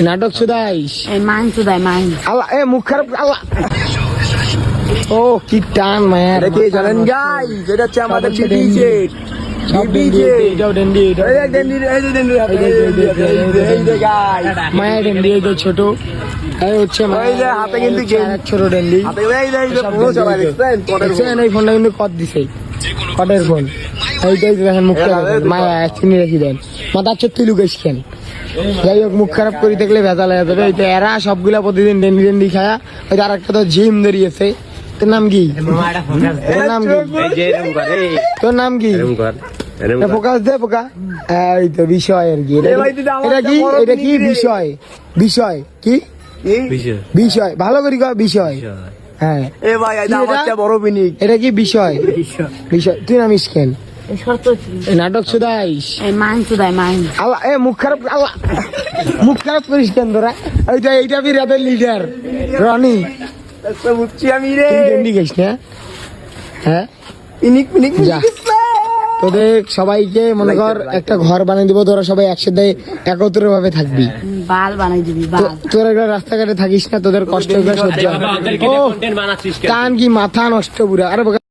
নাটক শুধাইস আল্লাহ মুখ খারাপ আল্লাহ ও কি টান মায়ের কি জানেন গাইস এটা হচ্ছে আমাদের মায়ের ডেন্ডি ছোট হচ্ছে হাতে কিন্তু ছোট ডেন্ডি এই ফোনটা কিন্তু কত দিছে কটের ফোন এইটাই দেখেন মুখ মায়া চিনি রেখে দেন মাথা তুই লুকেশ খেন যাই হোক মুখ খারাপ করে দেখলে ভেজাল হয়ে যাবে ওই তো এরা সবগুলা প্রতিদিন ডেন্ডি ডেন্ডি খায়া ওই আর একটা তো জিম ধরিয়েছে তোর নাম কি তোর নাম কি ফোকাস দে পোকা এই তো বিষয় আর কি এটা কি বিষয় বিষয় কি বিষয় ভালো করি বিষয় হ্যাঁ বড় বিনিক এটা কি বিষয় বিষয় তুই নাম ইসকেন নাটক শুধাইস আল্লাহ মুখ খারাপ আল্লাহ মুখ খারাপ করিস কেন তোরা ওইটা এইটা বিরাটের লিডার রনি বুঝছি আমি রে গেছ না হ্যাঁ যা তোদের সবাইকে মনে কর একটা ঘর বানিয়ে দিব তোরা সবাই একসাথে একত্র ভাবে থাকবি তোরা রাস্তাঘাটে থাকিস না তোদের কষ্ট সহ্য কান কি মাথা নষ্ট পুরা আরে